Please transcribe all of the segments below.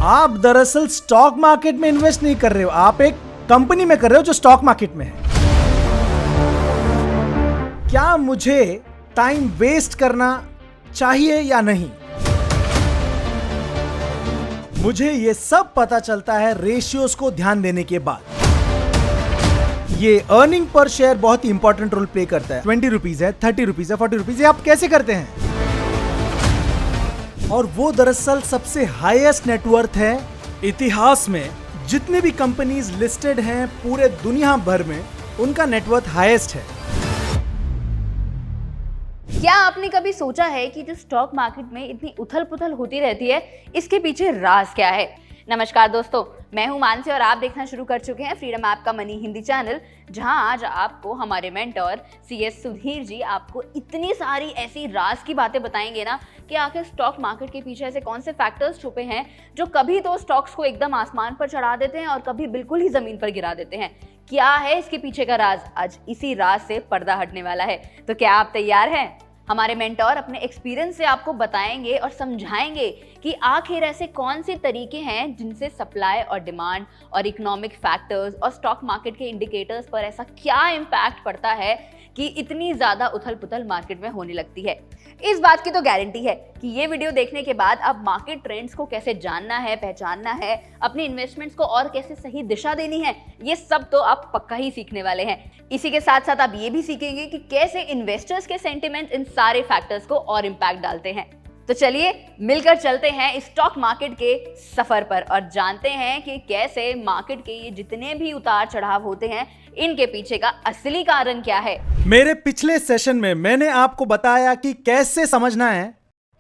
आप दरअसल stock market में इन्वेस्ट नहीं कर रहे हो, आप एक कंपनी में कर रहे हो जो स्टॉक मार्केट में है। क्या मुझे टाइम वेस्ट करना चाहिए या नहीं? मुझे यह सब पता चलता है रेशियोज को ध्यान देने के बाद। ये अर्निंग पर शेयर बहुत ही इंपॉर्टेंट रोल प्ले करता है। 20 रुपीज है, 30 रुपीज है, 40 रुपीज, आप कैसे करते हैं? और वो दरअसल सबसे हाईएस्ट नेटवर्थ है इतिहास में। जितने भी कंपनीज लिस्टेड हैं पूरे दुनिया भर में, उनका नेटवर्थ हाईएस्ट है। क्या आपने कभी सोचा है कि जो स्टॉक मार्केट में इतनी उथल पुथल होती रहती है, इसके पीछे राज क्या है? नमस्कार दोस्तों, मैं हूं मानसी और आप देखना शुरू कर चुके हैं फ्रीडम ऐप का मनी हिंदी चैनल, जहां आज आपको हमारे मेंटर CS सुधीर जी आपको इतनी सारी ऐसी राज की बातें बताएंगे ना कि आखिर स्टॉक मार्केट के पीछे ऐसे कौन से फैक्टर्स छुपे हैं जो कभी तो स्टॉक्स को एकदम आसमान पर चढ़ा देते हैं और कभी बिल्कुल ही जमीन पर गिरा देते हैं। क्या है इसके पीछे का राज? आज इसी राज से पर्दा हटने वाला है। तो क्या आप तैयार हैं? हमारे मेंटोर अपने एक्सपीरियंस से आपको बताएंगे और समझाएंगे कि आखिर ऐसे कौन से तरीके हैं जिनसे सप्लाई और डिमांड और इकोनॉमिक फैक्टर्स और स्टॉक मार्केट के इंडिकेटर्स पर ऐसा क्या इम्पैक्ट पड़ता है कि इतनी ज़्यादा उथल पुथल मार्केट में होने लगती है। इस बात की तो गारंटी है कि ये वीडियो देखने के बाद अब मार्केट ट्रेंड्स को कैसे जानना है, पहचानना है, अपने इन्वेस्टमेंट्स को और कैसे सही दिशा देनी है, ये सब तो आप पक्का ही सीखने वाले हैं। इसी के साथ साथ आप ये भी सीखेंगे कि कैसे इन्वेस्टर्स के सेंटिमेंट्स इन सारे फैक्टर्स को और इम्पैक्ट डालते हैं। तो चलिए मिलकर चलते हैं इस स्टॉक मार्केट के सफर पर और जानते हैं कि कैसे मार्केट के ये जितने भी उतार चढ़ाव होते हैं, इनके पीछे का असली कारण क्या है। मेरे पिछले सेशन में मैंने आपको बताया कि कैसे समझना है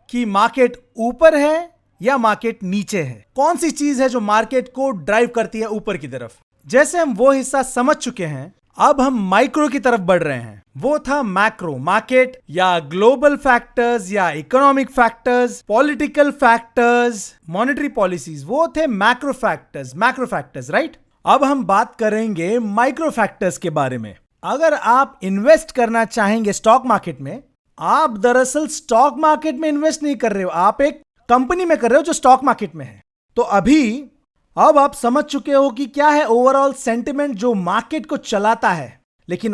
कि मार्केट ऊपर है या मार्केट नीचे है, कौन सी चीज है जो मार्केट को ड्राइव करती है ऊपर की तरफ। जैसे हम वो हिस्सा समझ चुके हैं, अब हम माइक्रो की तरफ बढ़ रहे हैं। वो था मैक्रो मार्केट या ग्लोबल फैक्टर्स या economic factors, political factors, monetary policies, वो थे मैक्रो फैक्टर्स, राइट? अब हम बात करेंगे माइक्रो फैक्टर्स के बारे में। अगर आप इन्वेस्ट करना चाहेंगे स्टॉक मार्केट में, आप दरअसल स्टॉक मार्केट में इन्वेस्ट नहीं कर रहे हो, आप एक कंपनी में कर रहे हो जो स्टॉक मार्केट में है। तो अब आप समझ चुके हो कि क्या है ओवरऑल सेंटिमेंट जो मार्केट को चलाता है। लेकिन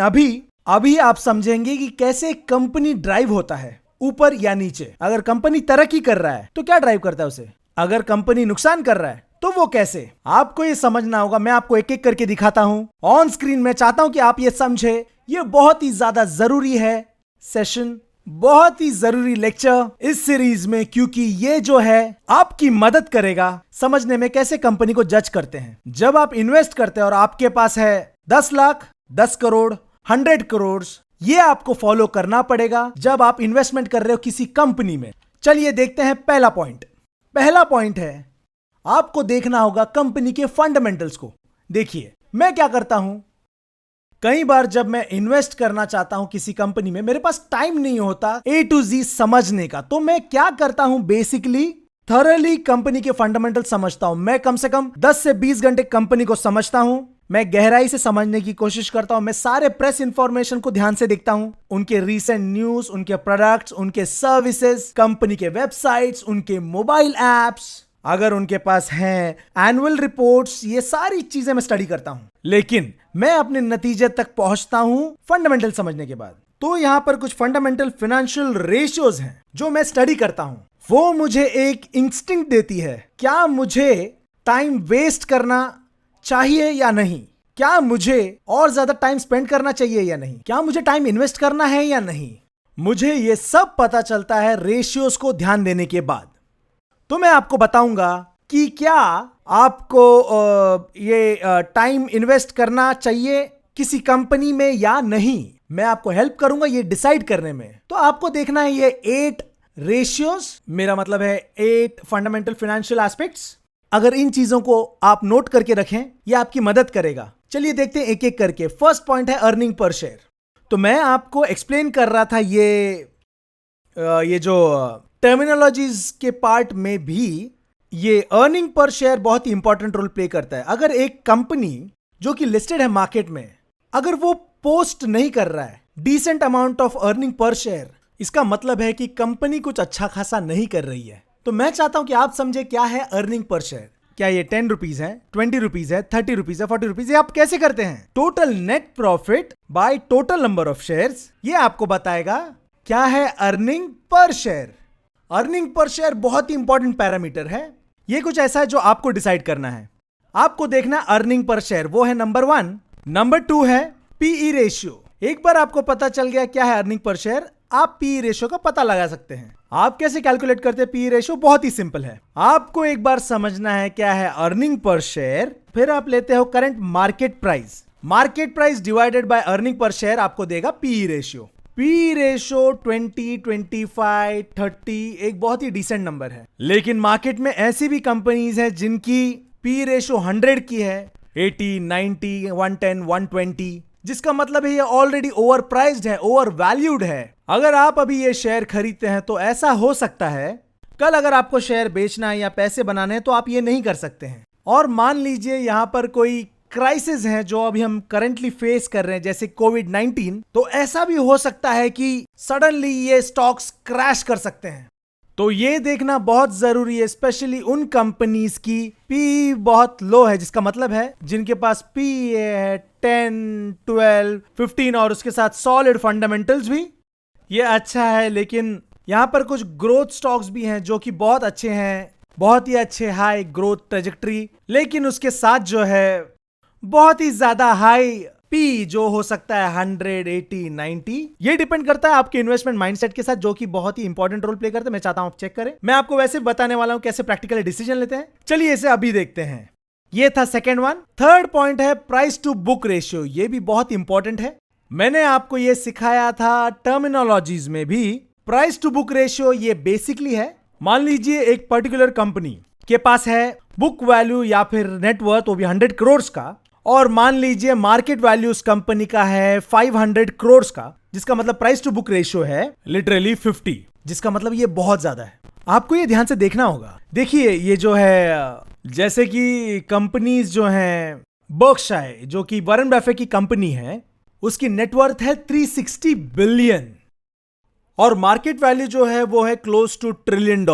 अभी आप समझेंगे कि कैसे कंपनी ड्राइव होता है, ऊपर या नीचे। अगर कंपनी तरक्की कर रहा है तो क्या ड्राइव करता है उसे? अगर कंपनी नुकसान कर रहा है तो वो कैसे? आपको ये समझना होगा। मैं आपको एक एक करके दिखाता हूं ऑन स्क्रीन। मैं चाहता हूं कि आप ये समझे। ये बहुत ही ज्यादा जरूरी है सेशन, बहुत ही जरूरी लेक्चर इस सीरीज में, क्योंकि ये जो है आपकी मदद करेगा समझने में कैसे कंपनी को जज करते हैं। जब आप इन्वेस्ट करते हैं और आपके पास है 10 लाख, 10 करोड़, 100 करोड़, ये आपको फॉलो करना पड़ेगा जब आप इन्वेस्टमेंट कर रहे हो किसी कंपनी में। चलिए देखते हैं पहला पॉइंट है आपको देखना होगा कंपनी के फंडामेंटल्स को। देखिए मैं क्या करता हूं, कई बार जब मैं इन्वेस्ट करना चाहता हूं किसी कंपनी में, मेरे पास टाइम नहीं होता A to Z समझने का, तो मैं क्या करता हूं, बेसिकली थॉरली कंपनी के फंडामेंटल समझता हूं। मैं कम से कम 10 से 20 घंटे कंपनी को समझता हूं। मैं गहराई से समझने की कोशिश करता हूं। मैं सारे प्रेस इंफॉर्मेशन को ध्यान से देखता हूं, उनके रीसेंट न्यूज, उनके प्रोडक्ट्स, उनके सर्विसेज, कंपनी के वेबसाइट्स, उनके मोबाइल एप्स, अगर उनके पास हैं एनुअल रिपोर्ट्स, ये सारी चीजें मैं स्टडी करता हूं। लेकिन मैं अपने नतीजे तक पहुंचता हूं फंडामेंटल समझने के बाद। तो यहां पर कुछ फंडामेंटल फाइनेंशियल रेशियोज हैं जो मैं स्टडी करता हूं। वो मुझे एक इंस्टिंक्ट देती है, क्या मुझे टाइम वेस्ट करना चाहिए या नहीं, क्या मुझे और ज्यादा टाइम स्पेंड करना चाहिए या नहीं, क्या मुझे टाइम इन्वेस्ट करना है या नहीं। मुझे ये सब पता चलता है रेशियोज को ध्यान देने के बाद। तो मैं आपको बताऊंगा कि क्या आपको ये टाइम इन्वेस्ट करना चाहिए किसी कंपनी में या नहीं। मैं आपको हेल्प करूंगा ये डिसाइड करने में। तो आपको देखना है ये 8 रेशियोज, मेरा मतलब है 8 फंडामेंटल फाइनेंशियल एस्पेक्ट्स। अगर इन चीजों को आप नोट करके रखें, ये आपकी मदद करेगा। चलिए देखते हैं एक एक करके। फर्स्ट पॉइंट है अर्निंग पर शेयर। तो मैं आपको एक्सप्लेन कर रहा था ये जो टर्मिनोलॉजीज के पार्ट में भी ये अर्निंग पर शेयर बहुत ही इंपॉर्टेंट रोल प्ले करता है। अगर एक कंपनी जो कि लिस्टेड है मार्केट में, अगर वो पोस्ट नहीं कर रहा है decent amount of earning per share, इसका मतलब है कि कंपनी कुछ अच्छा खासा नहीं कर रही है। तो मैं चाहता हूं कि आप समझे क्या है अर्निंग पर शेयर। क्या ये 10 रुपीज है, 20 रुपीज है, 30 रुपीज है, 40 रुपीज है? आप कैसे करते हैं? Total net profit by total number of shares, ये आपको बताएगा क्या है earning per share. Earning per share बहुत ही इंपॉर्टेंट पैरामीटर है। ये कुछ ऐसा है जो आपको डिसाइड करना है। आपको देखना अर्निंग पर शेयर, वो है नंबर 1। नंबर 2 है पीई रेशियो। एक बार आपको पता चल गया क्या है अर्निंग पर शेयर, आप पीई रेशियो का पता लगा सकते हैं। आप कैसे कैलकुलेट करते हैं पीई रेशियो? बहुत ही सिंपल है। आपको एक बार समझना है क्या है अर्निंग पर शेयर, फिर आप लेते हो current market price. Market price divided by earning per share आपको देगा पीई रेशियो। पी रेशो 20, 25, 30 एक बहुत ही डिसेंट नंबर है। लेकिन मार्केट में ऐसी भी कंपनीज हैं जिनकी पी रेशो 100 की है, 80, 90, 110, 120, जिसका मतलब है ये ऑलरेडी ओवर प्राइस्ड है, ओवर वैल्यूड है। अगर आप अभी ये शेयर खरीदते हैं तो ऐसा हो सकता है कल अगर आपको शेयर बेचना है या पैसे बनाने हैं तो आप ये नहीं कर सकते हैं। और मान लीजिए यहां पर कोई क्राइसिस है जो अभी हम करंटली फेस कर रहे हैं, जैसे कोविड-19, तो ऐसा भी हो सकता है कि सडनली ये स्टॉक्स क्रैश कर सकते हैं। तो ये देखना बहुत जरूरी है, स्पेशली उन कंपनीज की पी बहुत लो है, जिसका मतलब है जिनके पास पी है 10, 12, 15 और उसके साथ सॉलिड फंडामेंटल्स भी। ये अच्छा है, लेकिन यहां पर कुछ ग्रोथ स्टॉक्स भी हैं जो कि बहुत अच्छे हैं, बहुत ही अच्छे हाई ग्रोथ ट्रेजेक्टरी, लेकिन उसके साथ जो है बहुत ही ज्यादा हाई पी जो हो सकता है 100, 80, 90। ये डिपेंड करता है आपके इन्वेस्टमेंट माइंडसेट के साथ, जो कि बहुत ही इंपॉर्टेंट रोल प्ले करता है। मैं चाहता हूं आप चेक करें। मैं आपको वैसे बताने वाला हूं कैसे प्रैक्टिकली डिसीजन लेते हैं। चलिए इसे अभी देखते हैं। ये था सेकेंड वन। थर्ड पॉइंट है प्राइस टू बुक रेशियो। ये भी बहुत इंपॉर्टेंट है। मैंने आपको ये सिखाया था टर्मिनोलॉजीज में भी। प्राइस टू बुक रेशियो ये बेसिकली है, मान लीजिए एक पर्टिकुलर कंपनी के पास है बुक वैल्यू या फिर नेटवर्थ वो भी 100 करोड़ का, और मान लीजिए मार्केट वैल्यू उस कंपनी का है 500 करोड़ का, जिसका मतलब प्राइस टू बुक रेशियो है लिटरली 50, जिसका मतलब ये बहुत ज्यादा है। आपको ये ध्यान से देखना होगा। देखिए ये जो है, जैसे कि कंपनीज जो हैं, बर्कशायर जो कि वॉरेन बफेट की कंपनी है, उसकी नेटवर्थ है 360 बिलियन और मार्केट वैल्यू जो है वो है क्लोज टू $1 ट्रिलियन,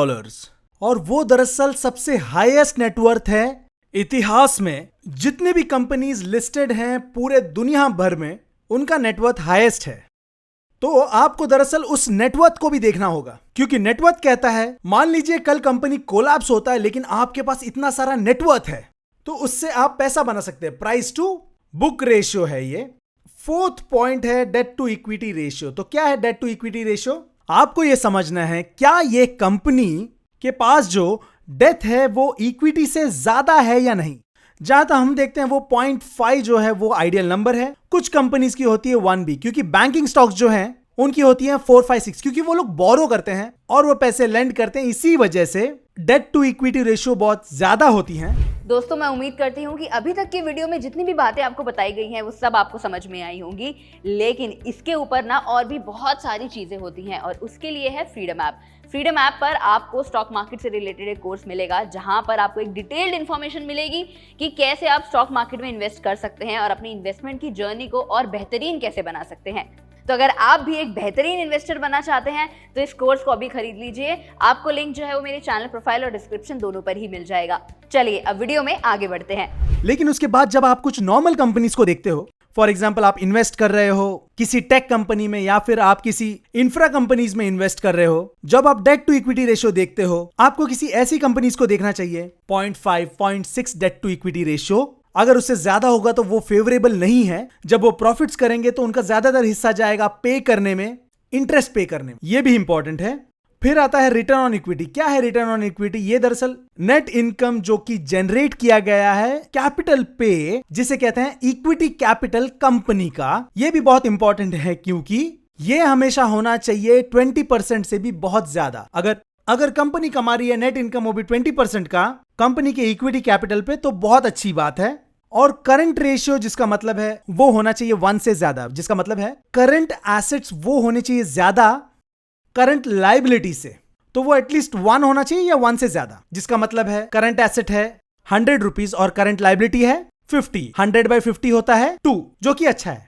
और वो दरअसल सबसे हाईएस्ट नेटवर्थ है इतिहास में। जितने भी कंपनीज लिस्टेड हैं पूरे दुनिया भर में, उनका नेटवर्थ हाईएस्ट है। तो आपको दरअसल उस नेटवर्थ को भी देखना होगा, क्योंकि नेटवर्थ कहता है, मान लीजिए कल कंपनी कोलैप्स होता है लेकिन आपके पास इतना सारा नेटवर्थ है तो उससे आप पैसा बना सकते हैं। प्राइस टू बुक रेशियो है ये। फोर्थ पॉइंट है डेट टू इक्विटी रेशियो। तो क्या है डेट टू इक्विटी रेशियो? आपको यह समझना है क्या ये कंपनी के पास जो डेथ है वो इक्विटी से ज्यादा है या नहीं। जहां तक हम देखते हैं वो 0.5 जो है वो आइडियल नंबर है। कुछ कंपनीज की होती है 1 भी, क्योंकि बैंकिंग स्टॉक्स जो हैं उनकी होती है 4, 5, 6, क्योंकि वो लोग बोरो करते हैं और वो पैसे लेंड करते हैं। इसी वजह से डेट टू इक्विटी रेशियो बहुत ज्यादा होती हैं। दोस्तों मैं उम्मीद करती हूँ कि अभी तक की वीडियो में जितनी भी बातें आपको बताई गई हैं वो सब आपको समझ में आई होंगी, लेकिन इसके ऊपर ना और भी बहुत सारी चीजें होती हैं और उसके लिए है फ्रीडम ऐप। फ्रीडम ऐप पर आपको स्टॉक मार्केट से रिलेटेड एक कोर्स मिलेगा, जहां पर आपको एक डिटेल्ड इन्फॉर्मेशन मिलेगी कि कैसे आप स्टॉक मार्केट में इन्वेस्ट कर सकते हैं और अपनी इन्वेस्टमेंट की जर्नी को और बेहतरीन कैसे बना सकते हैं। तो अगर आप भी एक बेहतरीन इन्वेस्टर बनना चाहते हैं तो इस कोर्स को अभी खरीद लीजिए। आपको लिंक जो है वो मेरे चैनल प्रोफाइल और डिस्क्रिप्शन दोनों पर ही मिल जाएगा। चलिए अब वीडियो में आगे बढ़ते हैं। लेकिन उसके बाद जब आप कुछ नॉर्मल कंपनीज को देखते हो, फॉर एग्जाम्पल आप इन्वेस्ट कर रहे हो किसी टेक कंपनी में या फिर आप किसी इंफ्रा कंपनीज में इन्वेस्ट कर रहे हो, जब आप डेट टू इक्विटी रेशियो देखते हो, आपको किसी ऐसी कंपनीज को देखना चाहिए 0.5, 0.6 डेट टू इक्विटी रेशियो। अगर उससे ज्यादा होगा तो वो फेवरेबल नहीं है। जब वो प्रॉफिट्स करेंगे तो उनका ज्यादातर हिस्सा जाएगा पे करने में, इंटरेस्ट पे करने में। ये भी इंपॉर्टेंट है। फिर आता है रिटर्न ऑन इक्विटी। क्या है रिटर्न ऑन इक्विटी? ये दरअसल नेट इनकम जो कि जनरेट किया गया है कैपिटल पे, जिसे कहते हैं इक्विटी कैपिटल कंपनी का। ये भी बहुत इंपॉर्टेंट है क्योंकि ये हमेशा होना चाहिए 20% से भी बहुत ज्यादा। अगर कंपनी कमा रही है नेट इनकम वो भी 20% का कंपनी के इक्विटी कैपिटल पे, तो बहुत अच्छी बात है। और करंट रेशियो जिसका मतलब है वो होना चाहिए 1 से ज्यादा, जिसका मतलब है करंट एसेट्स वो होने चाहिए ज्यादा करंट लाइबिलिटी से, तो वो एटलीस्ट 1 होना चाहिए या 1 से ज्यादा, जिसका मतलब है करंट एसेट है 100 रुपीज और करंट लाइबिलिटी है 50, 100/50 होता है 2, जो कि अच्छा है।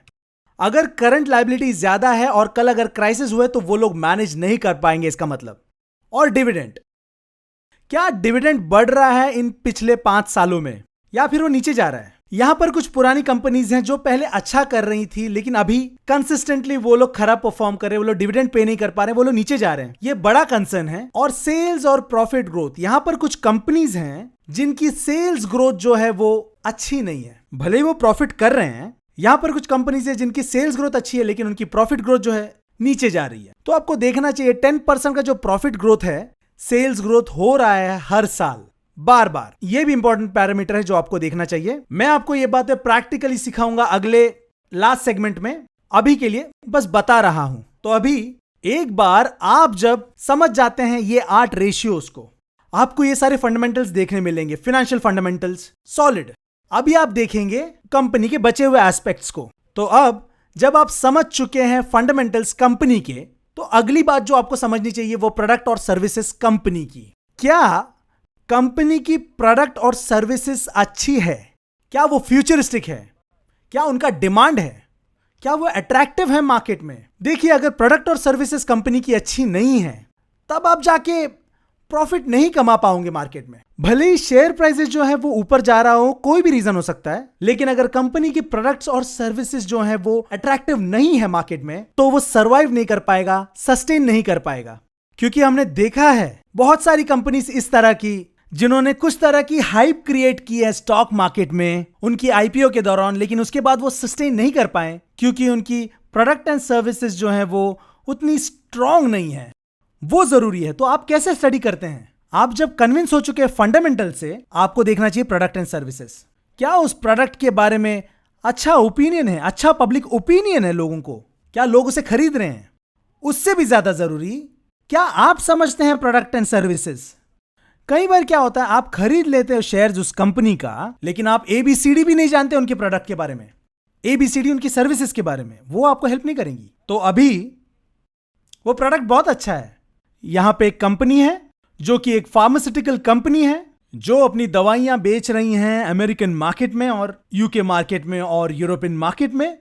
अगर करंट लाइबिलिटी ज्यादा है और कल अगर क्राइसिस हुए तो वो लोग मैनेज नहीं कर पाएंगे, इसका मतलब। और डिविडेंड, क्या डिविडेंड बढ़ रहा है इन पिछले 5 सालों में या फिर वो नीचे जा रहा है? यहां पर कुछ पुरानी कंपनीज हैं जो पहले अच्छा कर रही थी, लेकिन अभी कंसिस्टेंटली वो लोग खराब परफॉर्म कर रहे हैं, वो लोग डिविडेंड पे नहीं कर पा रहे, वो लोग नीचे जा रहे हैं। ये बड़ा कंसर्न है। और सेल्स और प्रॉफिट ग्रोथ, यहां पर कुछ कंपनीज हैं जिनकी सेल्स ग्रोथ जो है वो अच्छी नहीं है, भले ही वो प्रॉफिट कर रहे हैं। यहां पर कुछ कंपनीज है जिनकी सेल्स ग्रोथ अच्छी है, लेकिन उनकी प्रॉफिट ग्रोथ जो है नीचे जा रही है। तो आपको देखना चाहिए 10% का जो प्रॉफिट ग्रोथ है, सेल्स ग्रोथ हो रहा है हर साल बार बार। ये भी इंपॉर्टेंट पैरामीटर है जो आपको देखना चाहिए। मैं आपको ये बातें प्रैक्टिकली सिखाऊंगा अगले लास्ट सेगमेंट में, अभी के लिए बस बता रहा हूं। तो अभी एक बार आप जब समझ जाते हैं ये 8 रेशियोज को, आपको ये सारे फंडामेंटल्स देखने मिलेंगे, फाइनेंशियल फंडामेंटल्स सॉलिड। अभी आप देखेंगे कंपनी के बचे हुए एस्पेक्ट्स को। तो अब जब आप समझ चुके हैं फंडामेंटल्स कंपनी के, तो अगली बात जो आपको समझनी चाहिए वो प्रोडक्ट और सर्विसेज कंपनी की। क्या कंपनी की प्रोडक्ट और सर्विसेज अच्छी है? क्या वो फ्यूचरिस्टिक है? क्या उनका डिमांड है? क्या वो अट्रैक्टिव है मार्केट में? देखिए, अगर प्रोडक्ट और सर्विसेज कंपनी की अच्छी नहीं है, तब आप जाके प्रॉफिट नहीं कमा पाओगे मार्केट में। भले ही शेयर प्राइसेस जो है वो ऊपर जा रहा हो, कोई भी रीजन हो सकता है, लेकिन अगर कंपनी की प्रोडक्ट्स और सर्विसेज जो है वो अट्रैक्टिव नहीं है मार्केट में, तो वो सर्वाइव नहीं कर पाएगा, सस्टेन नहीं कर पाएगा। क्योंकि हमने देखा है बहुत सारी कंपनीज इस तरह की जिन्होंने कुछ तरह की हाइप क्रिएट की है स्टॉक मार्केट में उनकी आईपीओ के दौरान, लेकिन उसके बाद वो सस्टेन नहीं कर पाए क्योंकि उनकी प्रोडक्ट एंड सर्विसेज जो है वो उतनी स्ट्रांग नहीं है। वो जरूरी है। तो आप कैसे स्टडी करते हैं? आप जब कन्विंस हो चुके हैं फंडामेंटल से, आपको देखना चाहिए प्रोडक्ट एंड सर्विसेज। क्या उस प्रोडक्ट के बारे में अच्छा ओपिनियन है, अच्छा पब्लिक ओपिनियन है लोगों को? क्या लोग उसे खरीद रहे हैं? उससे भी ज्यादा जरूरी, क्या आप समझते हैं प्रोडक्ट एंड सर्विसेज? कई बार क्या होता है, आप खरीद लेते हो शेयर्स उस कंपनी का, लेकिन आप ABCD भी नहीं जानते उनके प्रोडक्ट के बारे में, ABCD उनकी सर्विसेज के बारे में, वो आपको हेल्प नहीं करेंगी। तो अभी वो प्रोडक्ट बहुत अच्छा है। यहां पे एक कंपनी है जो कि एक फार्मास्यूटिकल कंपनी है जो अपनी दवाइयां बेच रही हैं अमेरिकन मार्केट में और यूके मार्केट में और यूरोपियन मार्केट में।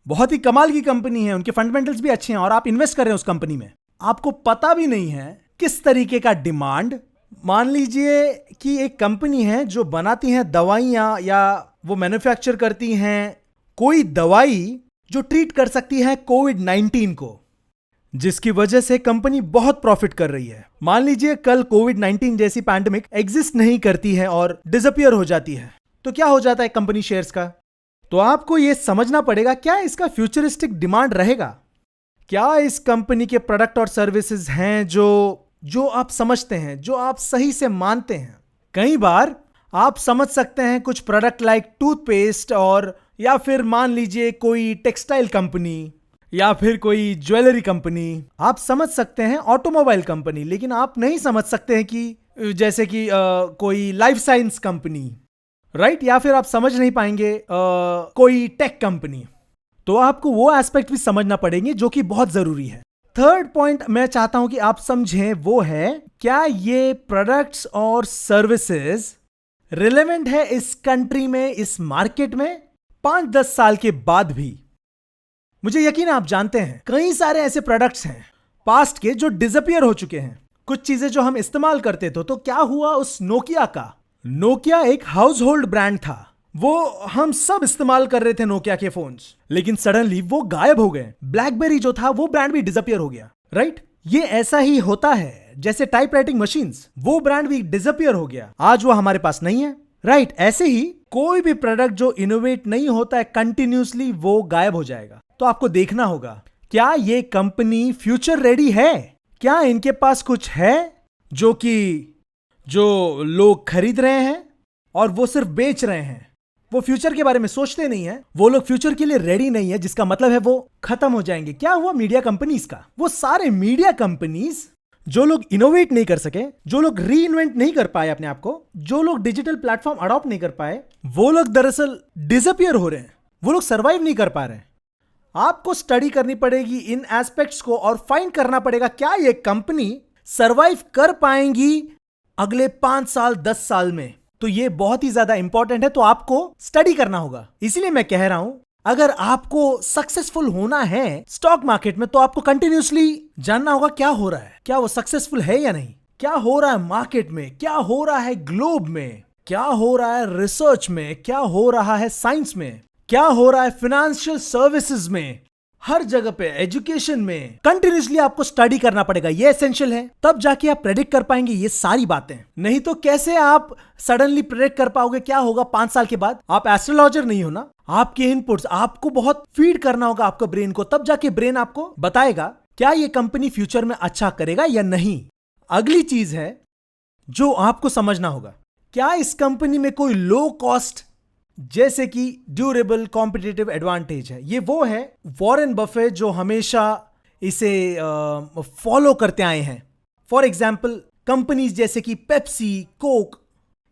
बहुत ही कमाल की कंपनी है, उनके फंडामेंटल्स भी अच्छे हैं और आप इन्वेस्ट कर रहे हैं उस कंपनी में। आपको पता भी नहीं है किस तरीके का डिमांड। मान लीजिए कि एक कंपनी है जो बनाती है दवाइयां या वो मैन्युफैक्चर करती हैं कोई दवाई जो ट्रीट कर सकती है कोविड-19 को, जिसकी वजह से कंपनी बहुत प्रॉफिट कर रही है। मान लीजिए कल कोविड-19 जैसी पैंडेमिक एग्जिस्ट नहीं करती है और डिसअपियर हो जाती है, तो क्या हो जाता है कंपनी शेयर्स का? तो आपको यह समझना पड़ेगा, क्या इसका फ्यूचरिस्टिक डिमांड रहेगा? क्या इस कंपनी के प्रोडक्ट और सर्विसेज हैं जो आप समझते हैं, जो आप सही से मानते हैं? कई बार आप समझ सकते हैं कुछ प्रोडक्ट लाइक टूथपेस्ट और या फिर मान लीजिए कोई टेक्सटाइल कंपनी या फिर कोई ज्वेलरी कंपनी, आप समझ सकते हैं ऑटोमोबाइल कंपनी, लेकिन आप नहीं समझ सकते हैं कि जैसे कि कोई लाइफ साइंस कंपनी, राइट? या फिर आप समझ नहीं पाएंगे कोई टेक कंपनी। तो आपको वो एस्पेक्ट भी समझना पड़ेंगे जो कि बहुत जरूरी है। थर्ड पॉइंट मैं चाहता हूं कि आप समझें, वो है क्या ये प्रोडक्ट्स और सर्विसेज रिलेवेंट है इस कंट्री में, इस मार्केट में 5-10 साल के बाद भी? मुझे यकीन है आप जानते हैं कई सारे ऐसे प्रोडक्ट्स हैं पास्ट के जो डिसअपियर हो चुके हैं। कुछ चीजें जो हम इस्तेमाल करते थे, तो क्या हुआ उस नोकिया का? नोकिया एक हाउस होल्ड ब्रांड था, वो हम सब इस्तेमाल कर रहे थे नोकिया के फोन्स, लेकिन सडनली वो गायब हो गए। ब्लैकबेरी जो था वो ब्रांड भी डिसअपियर हो गया, राइट? ये ऐसा ही होता है जैसे टाइपराइटिंग मशीन्स, वो ब्रांड भी डिसअपियर हो गया, आज वो हमारे पास नहीं है, राइट? ऐसे ही कोई भी प्रोडक्ट जो इनोवेट नहीं होता है कंटिन्यूसली, वो गायब हो जाएगा। तो आपको देखना होगा, क्या ये कंपनी फ्यूचर रेडी है? क्या इनके पास कुछ है जो लोग खरीद रहे हैं और वो सिर्फ बेच रहे हैं? वो फ्यूचर के बारे में सोचते नहीं है, वो लोग फ्यूचर के लिए रेडी नहीं है, जिसका मतलब है वो खत्म हो जाएंगे। क्या हुआ मीडिया कंपनीज का? वो सारे मीडिया कंपनीज जो लोग इनोवेट नहीं कर सके, जो लोग री इन्वेंट नहीं कर पाए अपने आप को, जो लोग डिजिटल प्लेटफॉर्म अडॉप्ट नहीं कर पाए, वो लोग दरअसल डिसअपियर हो रहे हैं, वो लोग सर्वाइव नहीं कर पा रहे हैं। आपको स्टडी करनी पड़ेगी इन एस्पेक्ट्स को और फाइंड करना पड़ेगा क्या ये कंपनी सर्वाइव कर पाएंगी अगले 5 साल 10 साल में। तो ये बहुत ही ज्यादा इंपॉर्टेंट है, तो आपको स्टडी करना होगा। इसीलिए मैं कह रहा हूं, अगर आपको सक्सेसफुल होना है स्टॉक मार्केट में, तो आपको कंटिन्यूसली जानना होगा क्या हो रहा है, क्या वो सक्सेसफुल है या नहीं। क्या हो रहा है मार्केट में, क्या हो रहा है ग्लोब में, क्या हो रहा है रिसर्च में, क्या हो रहा है साइंस में, क्या हो रहा है फाइनेंशियल सर्विसेज में, हर जगह पे, एजुकेशन में कंटिन्यूसली आपको स्टडी करना पड़ेगा। ये एसेंशियल है, तब जाके आप प्रेडिक्ट कर पाएंगे ये सारी बातें। नहीं तो कैसे आप सडनली प्रेडिक्ट कर पाओगे क्या होगा 5 साल के बाद? आप एस्ट्रोलॉजर नहीं हो ना। आपके इनपुट्स आपको बहुत फीड करना होगा आपको ब्रेन को, तब जाके ब्रेन आपको बताएगा क्या ये कंपनी फ्यूचर में अच्छा करेगा या नहीं। अगली चीज है जो आपको समझना होगा, क्या इस कंपनी में कोई लो कॉस्ट जैसे कि ड्यूरेबल कॉम्पिटिटिव एडवांटेज है। ये वो है वॉरेन बफेट जो हमेशा इसे फॉलो करते आए हैं। फॉर एग्जाम्पल कंपनीज जैसे कि पेप्सी, कोक,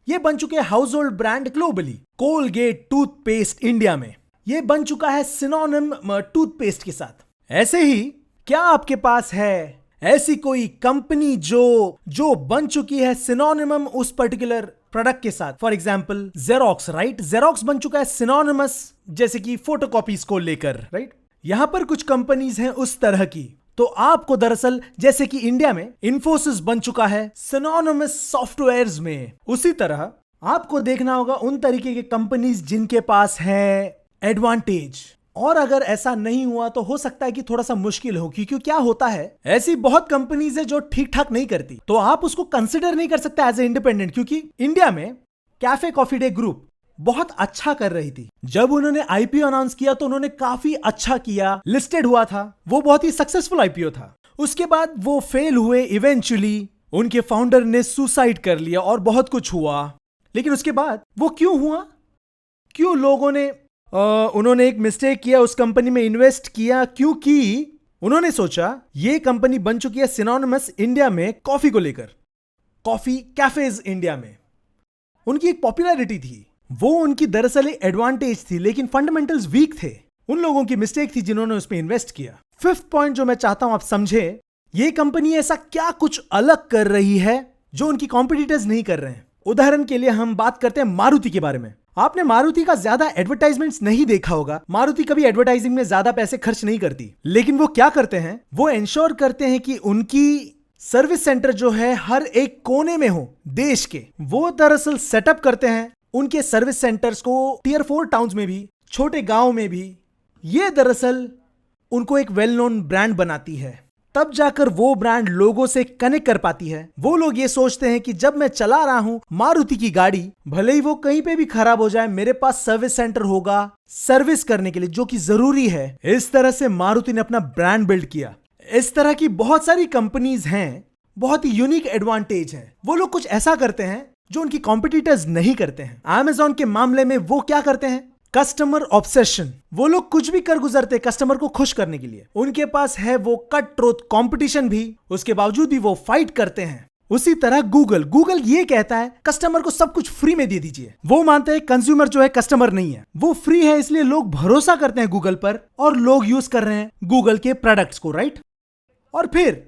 ये बन चुके हैं house hold brand globally. Colgate toothpaste India में ये बन चुका है सिनोनिम टूथपेस्ट के साथ। ऐसे ही क्या आपके पास है ऐसी कोई कंपनी जो बन चुकी है सिनोनिमम उस पर्टिकुलर प्रोडक्ट के साथ? For example xerox, right? Xerox बन चुका है सिनोनिमस जैसे कि फोटोकॉपीज को लेकर, राइट? यहां पर कुछ कंपनीज हैं उस तरह की। तो आपको दरअसल जैसे कि इंडिया में इन्फोसिस बन चुका है सिनोनिमस सॉफ्टवेयर्स में, उसी तरह आपको देखना होगा उन तरीके के कंपनीज जिनके पास है एडवांटेज। और अगर ऐसा नहीं हुआ तो हो सकता है कि थोड़ा सा मुश्किल हो, क्योंकि क्या होता है ऐसी बहुत कंपनीज है जो ठीक ठाक नहीं करती, तो आप उसको कंसिडर नहीं कर सकते एज ए इंडिपेंडेंट। क्योंकि इंडिया में कैफे कॉफी डे ग्रुप बहुत अच्छा कर रही थी। जब उन्होंने आईपीओ अनाउंस किया तो उन्होंने काफी अच्छा किया, लिस्टेड हुआ था, वो बहुत ही सक्सेसफुल आईपीओ था। उसके बाद वो फेल हुए, इवेंचुअली उनके फाउंडर ने सुसाइड कर लिया और बहुत कुछ हुआ। लेकिन उसके बाद वो क्यों हुआ? क्यों लोगों ने उन्होंने एक मिस्टेक किया, उस कंपनी में इन्वेस्ट किया, क्योंकि उन्होंने सोचा ये कंपनी बन चुकी है सिनोनिमस इंडिया में कॉफी को लेकर, कॉफी कैफेज इंडिया में उनकी एक पॉपुलैरिटी थी, वो उनकी दरअसल एडवांटेज थी, लेकिन फंडामेंटल्स वीक थे। उन लोगों की मिस्टेक थी जिन्होंने उसमें इन्वेस्ट किया। फिफ्थ पॉइंट जो मैं चाहता हूं आप समझे, ये कंपनी ऐसा क्या कुछ अलग कर रही है जो उनकी कॉम्पिटिटर्स नहीं कर रहे हैं। उदाहरण के लिए हम बात करते हैं मारुति के बारे में। आपने मारुति का ज्यादा एडवर्टाइजमेंट्स नहीं देखा होगा। मारुति कभी एडवर्टाइजिंग में ज्यादा पैसे खर्च नहीं करती, लेकिन वो क्या करते हैं, वो इंश्योर करते हैं कि उनकी सर्विस सेंटर जो है हर एक कोने में हो देश के। वो दरअसल सेटअप करते हैं उनके सर्विस सेंटर्स को टियर 4 टाउन्स में भी, छोटे गांव में भी। ये दरअसल उनको एक वेल नोन ब्रांड बनाती है, तब जाकर वो ब्रांड लोगों से कनेक्ट कर पाती है। वो लोग ये सोचते हैं कि जब मैं चला रहा हूं मारुति की गाड़ी, भले ही वो कहीं पे भी खराब हो जाए, मेरे पास सर्विस सेंटर होगा सर्विस करने के लिए, जो कि जरूरी है। इस तरह से मारुति ने अपना ब्रांड बिल्ड किया। इस तरह की बहुत सारी कंपनीज हैं, बहुत ही यूनिक एडवांटेज है। वो लोग कुछ ऐसा करते हैं जो उनकी कॉम्पिटिटर्स नहीं करते हैं। Amazon के मामले में वो क्या करते हैं, कस्टमर ऑब्सेशन। वो लोग कुछ भी कर गुजरते कस्टमर को खुश करने के लिए। उनके पास है वो कट ट्रोथ कंपटीशन भी, उसके बावजूद भी वो फाइट करते हैं। उसी तरह गूगल ये कहता है कस्टमर को सब कुछ फ्री में दे दीजिए। वो मानते हैं कंज्यूमर जो है कस्टमर नहीं है, वो फ्री है, इसलिए लोग भरोसा करते हैं गूगल पर और लोग यूज कर रहे हैं गूगल के प्रोडक्ट्स को, राइट? और फिर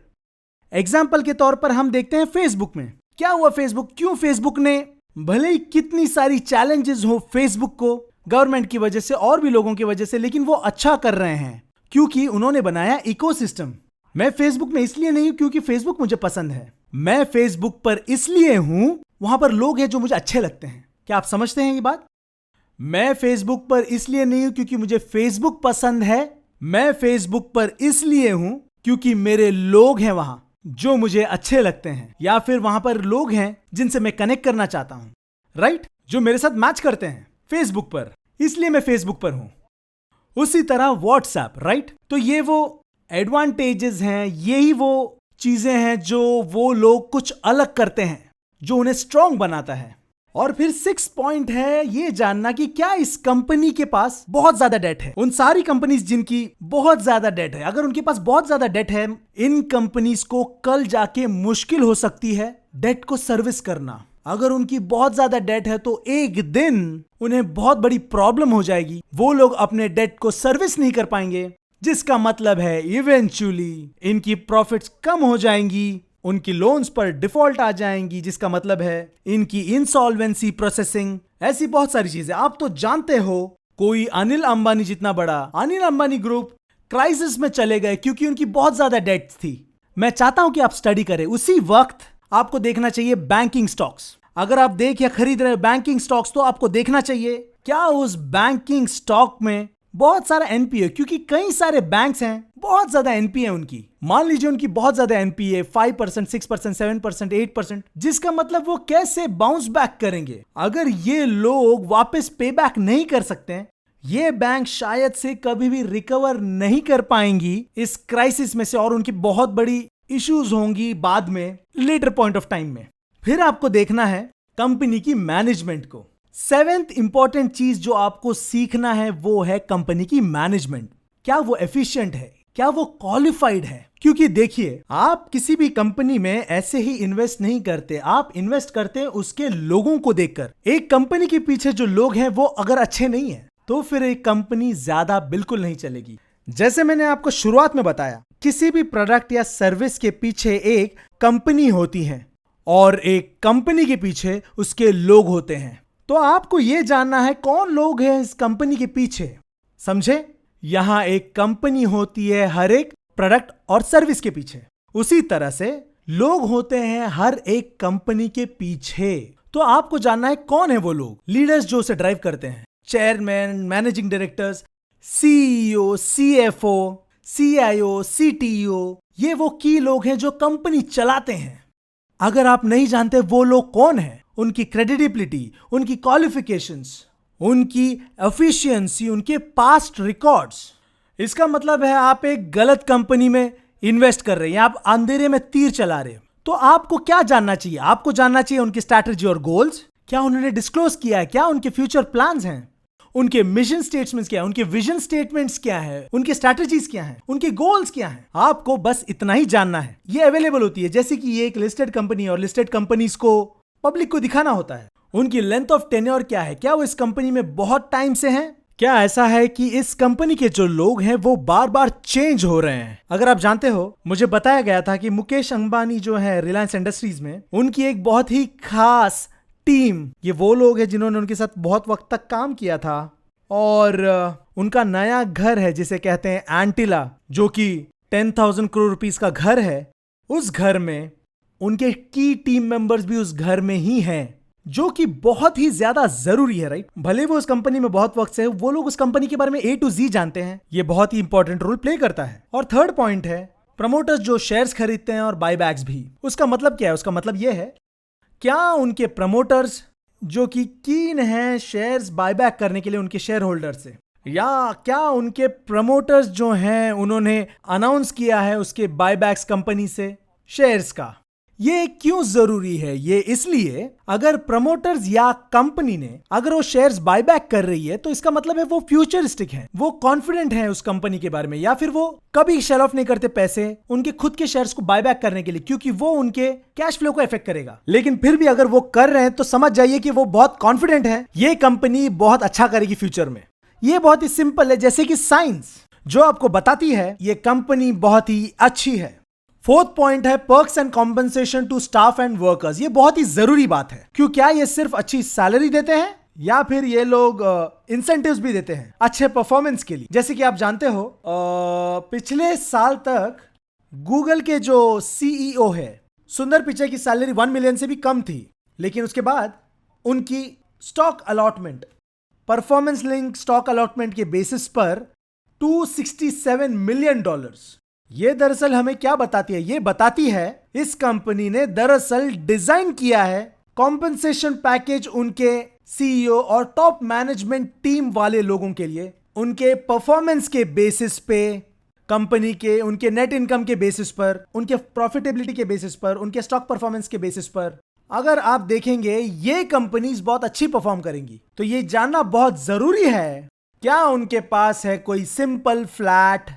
एग्जाम्पल के तौर पर हम देखते हैं फेसबुक में क्या हुआ। फेसबुक, क्यों फेसबुक ने, भले ही कितनी सारी चैलेंजेस हो फेसबुक को गवर्नमेंट की वजह से और भी लोगों की वजह से, लेकिन वो अच्छा कर रहे हैं क्योंकि उन्होंने बनाया इकोसिस्टम। मैं फेसबुक में इसलिए नहीं हूं क्योंकि फेसबुक मुझे पसंद है, मैं फेसबुक पर इसलिए हूं वहां पर लोग हैं जो मुझे अच्छे लगते हैं। क्या आप समझते हैं ये बात? मैं फेसबुक पर इसलिए नहीं हूं क्योंकि मुझे फेसबुक पसंद है, मैं फेसबुक पर इसलिए हूं क्योंकि मेरे लोग हैं वहां जो मुझे अच्छे लगते हैं, या फिर वहां पर लोग हैं जिनसे मैं कनेक्ट करना चाहता हूं, राइट? जो मेरे साथ मैच करते हैं फेसबुक पर, इसलिए मैं फेसबुक पर हूं। उसी तरह व्हाट्सएप, राइट? तो ये वो एडवांटेजेस हैं, यही वो चीजें हैं जो वो लोग कुछ अलग करते हैं, जो उन्हें स्ट्रांग बनाता है। और फिर 6 पॉइंट है ये जानना कि क्या इस कंपनी के पास बहुत ज्यादा डेट है। उन सारी कंपनीज जिनकी बहुत ज्यादा डेट है, अगर उनके पास बहुत ज्यादा डेट है, इन कंपनीज को कल जाके मुश्किल हो सकती है डेट को सर्विस करना। अगर उनकी बहुत ज्यादा डेट है तो एक दिन उन्हें बहुत बड़ी प्रॉब्लम हो जाएगी, वो लोग अपने डेट को सर्विस नहीं कर पाएंगे, जिसका मतलब है इवेंचुअली इनकी प्रॉफिट्स कम हो जाएंगी, उनकी लोन्स पर डिफॉल्ट आ जाएंगी, जिसका मतलब है इनकी इंसॉल्वेंसी प्रोसेसिंग। ऐसी बहुत सारी चीजें आप तो जानते हो। कोई अनिल अंबानी जितना बड़ा, अनिल अंबानी ग्रुप क्राइसिस में चले गए क्योंकि उनकी बहुत ज्यादा डेट्स थी। मैं चाहता हूं कि आप स्टडी करें। उसी वक्त आपको देखना चाहिए बैंकिंग स्टॉक्स। अगर आप देख या खरीद रहे बैंकिंग स्टॉक्स तो आपको देखना चाहिए क्या उस बैंकिंग स्टॉक में बहुत सारा एनपीए, क्योंकि कई सारे बैंक्स हैं बहुत ज्यादा एनपीए उनकी। मान लीजिए उनकी बहुत ज्यादा एनपीए 5%, 6%, 7%, 8%, जिसका मतलब वो कैसे बाउंस बैक करेंगे। अगर ये लोग वापस पे बैक नहीं कर सकते हैं, ये बैंक शायद से कभी भी रिकवर नहीं कर पाएंगी इस क्राइसिस में से, और उनकी बहुत बड़ी इश्यूज होंगी बाद में, लेटर पॉइंट ऑफ टाइम में। फिर आपको देखना है कंपनी की मैनेजमेंट को। 7th इंपॉर्टेंट चीज जो आपको सीखना है वो है कंपनी की मैनेजमेंट। क्या वो एफिशिएंट है, क्या वो क्वालिफाइड है? क्योंकि देखिए, आप किसी भी कंपनी में ऐसे ही इन्वेस्ट नहीं करते, आप इन्वेस्ट करते हैं उसके लोगों को देखकर। एक कंपनी के पीछे जो लोग हैं वो अगर अच्छे नहीं है तो फिर एक कंपनी ज्यादा बिल्कुल नहीं चलेगी। जैसे मैंने आपको शुरुआत में बताया, किसी भी प्रोडक्ट या सर्विस के पीछे एक कंपनी होती है और एक कंपनी के पीछे उसके लोग होते हैं। तो आपको यह जानना है कौन लोग हैं इस कंपनी के पीछे। समझे? यहां एक कंपनी होती है हर एक प्रोडक्ट और सर्विस के पीछे, उसी तरह से लोग होते हैं हर एक कंपनी के पीछे। तो आपको जानना है कौन है वो लोग, लीडर्स जो उसे ड्राइव करते हैं। Chairman, managing directors, CEO, CFO, CIO, CTO, ये वो की लोग हैं जो कंपनी चलाते हैं। अगर आप नहीं जानते वो लोग कौन हैं, उनकी क्रेडिबिलिटी, उनकी क्वालिफिकेशंस, उनकी एफिशिएंसी, उनके पास्ट रिकॉर्ड्स, इसका मतलब है आप एक गलत कंपनी में इन्वेस्ट कर रहे हैं, आप अंधेरे में तीर चला रहे हो। तो आपको क्या जानना चाहिए? आपको जानना चाहिए उनकी स्ट्रैटेजी और गोल्स, क्या उन्होंने डिस्क्लोज किया है, क्या उनके फ्यूचर प्लान्स हैं, उनके मिशन स्टेटमेंट्स क्या है, उनके विजन स्टेटमेंट्स क्या है, उनके स्ट्रैटेजीज क्या है, उनके गोल्स क्या है। आपको बस इतना ही जानना है। ये अवेलेबल होती है, जैसे कि ये एक लिस्टेड कंपनी और लिस्टेड कंपनीज को पब्लिक को दिखाना होता है। उनकी लेंथ ऑफ टेन्योर क्या है, क्या वो इस कंपनी में बहुत टाइम से हैं, क्या ऐसा है कि इस कंपनी के जो लोग हैं वो बार बार चेंज हो रहे हैं। अगर आप जानते हो, मुझे बताया गया था कि मुकेश अंबानी जो है रिलायंस इंडस्ट्रीज में, उनकी एक बहुत ही खास टीम, ये वो लोग हैं जिन्होंने उनके साथ बहुत वक्त तक काम किया था, और उनका नया घर है जिसे कहते हैं एंटिला, जो कि 10,000 करोड़ रुपीस का घर है। उस घर में उनके की टीम मेंबर्स भी उस घर में ही हैं, जो कि बहुत ही ज्यादा जरूरी है, राइट? भले वो उस कंपनी में बहुत वक्त से, वो लोग उस कंपनी के बारे में A to Z जानते हैं। ये बहुत ही इंपॉर्टेंट रोल प्ले करता है। और थर्ड पॉइंट है प्रमोटर्स जो शेयर्स खरीदते हैं और बायबैक्स भी। उसका मतलब क्या है? उसका मतलब यह है, क्या उनके प्रमोटर्स जो कि कीन हैं शेयर्स बायबैक करने के लिए उनके शेयर होल्डर से, या क्या उनके प्रमोटर्स जो हैं उन्होंने अनाउंस किया है उसके बायबैक्स कंपनी से शेयर्स का। ये क्यों जरूरी है? ये इसलिए, अगर प्रमोटर्स या कंपनी ने अगर वो शेयर्स बायबैक कर रही है तो इसका मतलब है वो फ्यूचरिस्टिक है, वो कॉन्फिडेंट है उस कंपनी के बारे में, या फिर वो कभी शेल ऑफ नहीं करते पैसे उनके खुद के शेयर्स को बायबैक करने के लिए, क्योंकि वो उनके कैश फ्लो को इफेक्ट करेगा। लेकिन फिर भी अगर वो कर रहे हैं तो समझ जाइए कि वो बहुत कॉन्फिडेंट है, ये कंपनी बहुत अच्छा करेगी फ्यूचर में। ये बहुत ही सिंपल है, जैसे कि साइंस जो आपको बताती है ये कंपनी बहुत ही अच्छी है। फोर्थ पॉइंट है perks and compensation to staff and workers. ये बहुत ही जरूरी बात है, क्यों? क्या ये सिर्फ अच्छी सैलरी देते हैं या फिर ये लोग इंसेंटिव्स भी देते हैं अच्छे परफॉर्मेंस के लिए? जैसे कि आप जानते हो, पिछले साल तक गूगल के जो सीईओ है सुंदर पिचाई की सैलरी 1 मिलियन से भी कम थी, लेकिन उसके बाद उनकी stock allotment, performance link stock allotment के बेसिस पर $267 मिलियन। ये दरअसल हमें क्या बताती है? ये बताती है इस कंपनी ने दरअसल डिजाइन किया है कॉम्पेंसेशन पैकेज उनके सीईओ और टॉप मैनेजमेंट टीम वाले लोगों के लिए, उनके परफॉर्मेंस के बेसिस पे, कंपनी के उनके नेट इनकम के बेसिस पर, उनके प्रॉफिटेबिलिटी के बेसिस पर, उनके स्टॉक परफॉर्मेंस के बेसिस पर। अगर आप देखेंगे ये कंपनीज बहुत अच्छी परफॉर्म करेंगी, तो ये जानना बहुत जरूरी है क्या उनके पास है कोई सिंपल फ्लैट,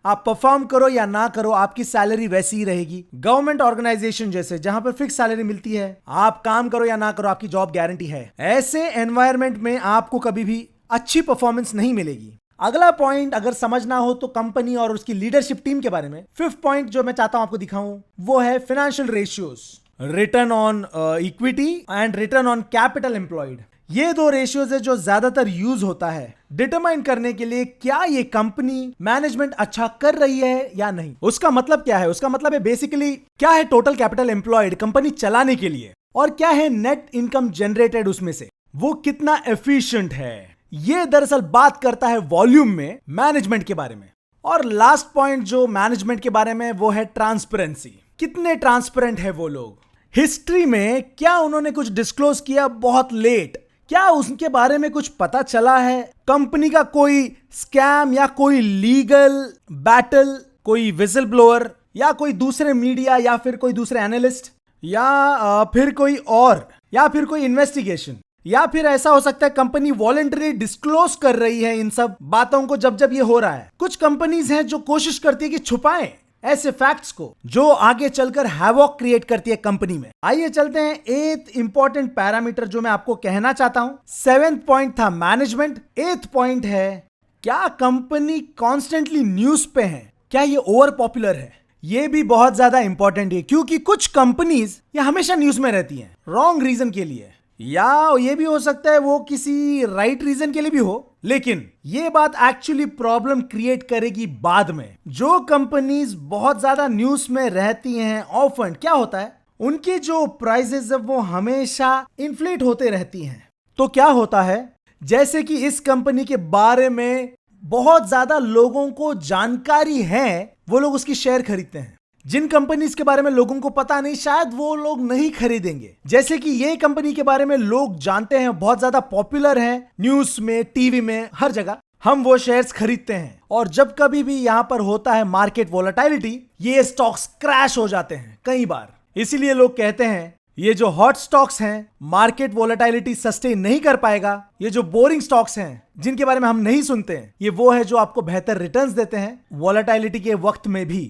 आप परफॉर्म करो या ना करो आपकी सैलरी वैसी ही रहेगी। गवर्नमेंट ऑर्गेनाइजेशन जैसे जहां पर फिक्स सैलरी मिलती है, आप काम करो या ना करो आपकी जॉब गारंटी है। ऐसे एनवायरनमेंट में आपको कभी भी अच्छी परफॉर्मेंस नहीं मिलेगी। अगला पॉइंट अगर समझना हो तो कंपनी और उसकी लीडरशिप टीम के बारे में, फिफ्थ पॉइंट जो मैं चाहता हूं आपको दिखाऊं वो है financial ratios, return on equity and return on capital employed. ये दो रेशियोज है जो ज्यादातर यूज होता है डिटरमाइन करने के लिए क्या ये कंपनी मैनेजमेंट अच्छा कर रही है या नहीं। उसका मतलब क्या है? उसका मतलब है बेसिकली क्या है टोटल कैपिटल एम्प्लॉयड कंपनी चलाने के लिए, और क्या है नेट इनकम जनरेटेड उसमें से, वो कितना एफिशिएंट है। ये दरअसल बात करता है वॉल्यूम में मैनेजमेंट के बारे में। और लास्ट पॉइंट जो मैनेजमेंट के बारे में वो है ट्रांसपेरेंसी। कितने ट्रांसपेरेंट है वो लोग, हिस्ट्री में क्या उन्होंने कुछ डिस्क्लोज किया बहुत लेट, क्या उसके बारे में कुछ पता चला है, कंपनी का कोई स्कैम या कोई लीगल बैटल, कोई विजल ब्लोअर या कोई दूसरे मीडिया या फिर कोई दूसरे एनालिस्ट या फिर कोई और, या फिर कोई इन्वेस्टिगेशन, या फिर ऐसा हो सकता है कंपनी वॉलंटरी डिस्क्लोज कर रही है इन सब बातों को जब जब ये हो रहा है। कुछ कंपनीज हैं जो कोशिश करती है कि छुपाएं ऐसे फैक्ट्स को जो आगे चलकर हैवॉक क्रिएट करती है कंपनी में। आइए चलते हैं 8th इंपॉर्टेंट पैरामीटर जो मैं आपको कहना चाहता हूं। 7th पॉइंट था मैनेजमेंट, 8th पॉइंट है क्या कंपनी कॉन्स्टेंटली न्यूज पे है, क्या ये ओवर पॉपुलर है। ये भी बहुत ज्यादा इंपॉर्टेंट है क्योंकि कुछ कंपनीज ये हमेशा न्यूज में रहती हैं रॉन्ग रीजन के लिए, या ये भी हो सकता है वो किसी राइट रीजन के लिए भी हो, लेकिन ये बात एक्चुअली प्रॉब्लम क्रिएट करेगी बाद में। जो कंपनीज बहुत ज्यादा न्यूज में रहती हैं ऑफन क्या होता है उनकी जो प्राइसेस है वो हमेशा इन्फ्लेट होते रहती हैं। तो क्या होता है जैसे कि इस कंपनी के बारे में बहुत ज्यादा लोगों को जानकारी है, वो लोग उसकी शेयर खरीदते हैं। जिन कंपनीज के बारे में लोगों को पता नहीं शायद वो लोग नहीं खरीदेंगे। जैसे कि ये कंपनी के बारे में लोग जानते हैं, बहुत ज्यादा पॉपुलर है न्यूज में, टीवी में, हर जगह, हम वो शेयर्स खरीदते हैं। और जब कभी भी यहां पर होता है मार्केट वोलेटिलिटी, ये स्टॉक्स क्रैश हो जाते हैं कई बार। इसीलिए लोग कहते हैं ये जो हॉट स्टॉक्स हैं मार्केट वोलेटिलिटी सस्टेन नहीं कर पाएगा। ये जो बोरिंग स्टॉक्स हैं जिनके बारे में हम नहीं सुनते हैं, ये वो है जो आपको बेहतर रिटर्न्स देते हैं वोलेटिलिटी के वक्त में भी।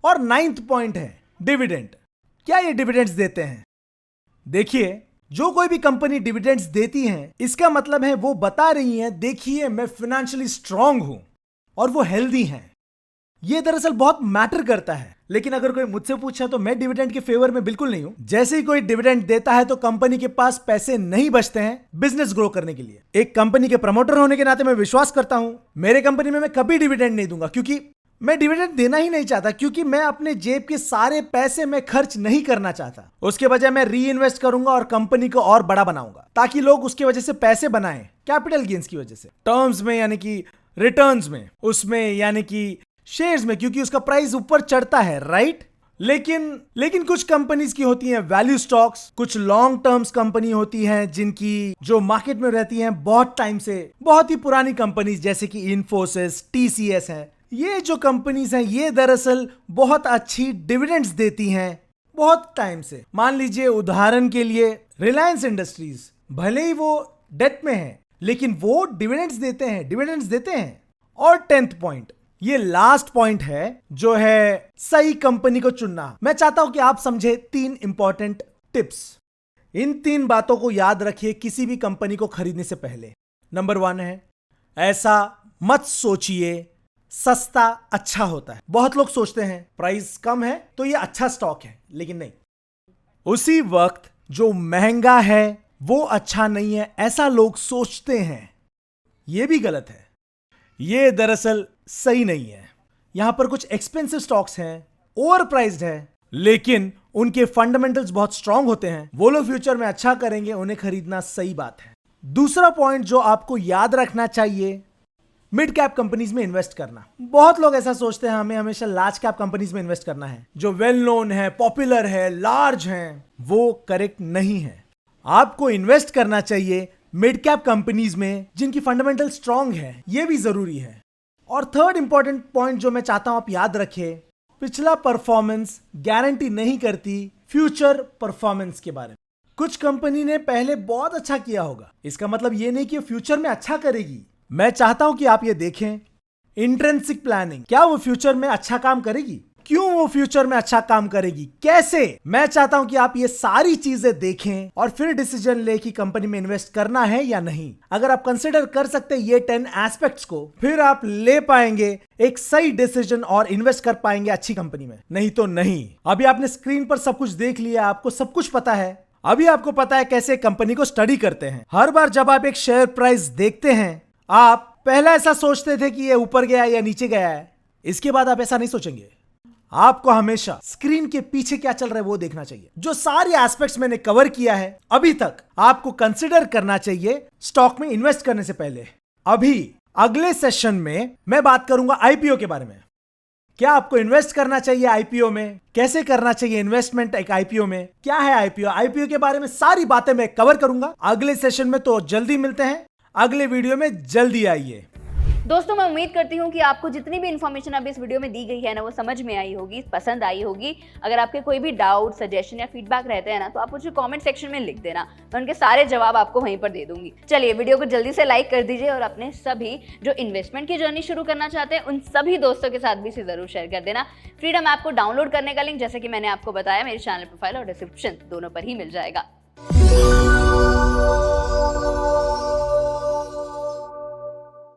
और 9th पॉइंट है डिविडेंड। क्या ये डिविडेंड्स देते हैं? देखिए जो कोई भी कंपनी डिविडेंड्स देती है इसका मतलब है वो बता रही है देखिए मैं फाइनेंशियली स्ट्रांग हूं और वो हेल्दी हैं। ये दरअसल बहुत मैटर करता है। लेकिन अगर कोई मुझसे पूछा तो मैं डिविडेंड के फेवर में बिल्कुल नहीं हूं। जैसे ही कोई डिविडेंड देता है तो कंपनी के पास पैसे नहीं बचते हैं बिजनेस ग्रो करने के लिए। एक कंपनी के प्रमोटर होने के नाते मैं विश्वास करता हूं मेरे कंपनी में मैं कभी डिविडेंड नहीं दूंगा, क्योंकि मैं डिविडेंड देना ही नहीं चाहता, क्योंकि मैं अपने जेब के सारे पैसे मैं खर्च नहीं करना चाहता। उसके बजाय मैं री इन्वेस्ट करूंगा और कंपनी को और बड़ा बनाऊंगा ताकि लोग उसकी वजह से पैसे बनाएं, कैपिटल गेन्स की वजह से, टर्म्स में यानी कि रिटर्न्स में, उसमें यानी कि शेयर्स में, क्योंकि उसका प्राइस ऊपर चढ़ता है, राइट। लेकिन कुछ कंपनीज की होती हैं वैल्यू स्टॉक्स, कुछ लॉन्ग टर्म्स कंपनी होती हैं जिनकी जो मार्केट में रहती हैं बहुत टाइम से, बहुत ही पुरानी कंपनीज जैसे कि इन्फोसिस, टीसीएस है। ये जो कंपनीज हैं ये दरअसल बहुत अच्छी डिविडेंड्स देती हैं बहुत टाइम से। मान लीजिए उदाहरण के लिए रिलायंस इंडस्ट्रीज, भले ही वो डेट में है लेकिन वो डिविडेंड्स देते हैं। और 10th पॉइंट, ये लास्ट पॉइंट है जो है सही कंपनी को चुनना। मैं चाहता हूं कि आप समझे 3 इंपॉर्टेंट टिप्स। इन 3 बातों को याद रखिए किसी भी कंपनी को खरीदने से पहले। नंबर 1 है ऐसा मत सोचिए सस्ता अच्छा होता है। बहुत लोग सोचते हैं प्राइस कम है तो ये अच्छा स्टॉक है, लेकिन नहीं, उसी वक्त जो महंगा है वो अच्छा नहीं है, ऐसा लोग सोचते हैं। ये भी गलत है, ये दरअसल सही नहीं है। यहां पर कुछ एक्सपेंसिव स्टॉक्स हैं, ओवर प्राइस्ड है, लेकिन उनके फंडामेंटल्स बहुत स्ट्रांग होते हैं, वो लोग फ्यूचर में अच्छा करेंगे, उन्हें खरीदना सही बात है। दूसरा पॉइंट जो आपको याद रखना चाहिए, मिड कैप कंपनीज में इन्वेस्ट करना। बहुत लोग ऐसा सोचते हैं हमें हमेशा लार्ज कैप कंपनीज में इन्वेस्ट करना है जो वेल नोन है, पॉपुलर है, लार्ज हैं। वो करेक्ट नहीं है। आपको इन्वेस्ट करना चाहिए मिड कैप कंपनीज में जिनकी फंडामेंटल स्ट्रांग है, ये भी जरूरी है। और थर्ड इंपॉर्टेंट पॉइंट जो मैं चाहता हूं आप याद रखें, पिछला परफॉर्मेंस गारंटी नहीं करती फ्यूचर परफॉर्मेंस के बारे में। कुछ कंपनी ने पहले बहुत अच्छा किया होगा, इसका मतलब ये नहीं कि फ्यूचर में अच्छा करेगी। मैं चाहता हूं कि आप ये देखें इंट्रिंसिक प्लानिंग, क्या वो फ्यूचर में अच्छा काम करेगी, क्यों वो फ्यूचर में अच्छा काम करेगी, कैसे। मैं चाहता हूं कि आप ये सारी चीजें देखें और फिर डिसीजन ले कि कंपनी में इन्वेस्ट करना है या नहीं। अगर आप कंसिडर कर सकते हैं ये 10 एस्पेक्ट्स को, फिर आप ले पाएंगे एक सही डिसीजन और इन्वेस्ट कर पाएंगे अच्छी कंपनी में, नहीं तो नहीं। अभी आपने स्क्रीन पर सब कुछ देख लिया, आपको सब कुछ पता है। अभी आपको पता है कैसे कंपनी को स्टडी करते हैं। हर बार जब आप एक शेयर प्राइस देखते हैं, आप पहला ऐसा सोचते थे कि ये ऊपर गया या नीचे गया है। इसके बाद आप ऐसा नहीं सोचेंगे। आपको हमेशा स्क्रीन के पीछे क्या चल रहा है वो देखना चाहिए। जो सारे एस्पेक्ट्स मैंने कवर किया है अभी तक, आपको कंसिडर करना चाहिए स्टॉक में इन्वेस्ट करने से पहले। अभी अगले सेशन में मैं बात करूंगा आईपीओ के बारे में। क्या आपको इन्वेस्ट करना चाहिए आईपीओ में, कैसे करना चाहिए इन्वेस्टमेंट एक आईपीओ में, क्या है आईपीओ, आईपीओ के बारे में सारी बातें मैं कवर करूंगा अगले सेशन में। तो जल्दी मिलते हैं अगले वीडियो में, जल्दी आइए। दोस्तों मैं उम्मीद करती हूँ कि आपको जितनी भी इन्फॉर्मेशन अभी इस वीडियो में दी गई है ना, वो समझ में आई होगी, पसंद आई होगी। अगर आपके कोई भी डाउट, सजेशन या फीडबैक रहते हैं ना, तो आप मुझे कमेंट सेक्शन में लिख देना, मैं उनके सारे जवाब आपको वहीं पर दे दूंगी। चलिए वीडियो को जल्दी से लाइक कर दीजिए और अपने सभी जो इन्वेस्टमेंट की जर्नी शुरू करना चाहते हैं उन सभी दोस्तों के साथ भी इसे जरूर शेयर कर देना। फ्रीडम ऐप को डाउनलोड करने का लिंक, जैसे कि मैंने आपको बताया, मेरे चैनल प्रोफाइल और डिस्क्रिप्शन दोनों पर ही मिल जाएगा।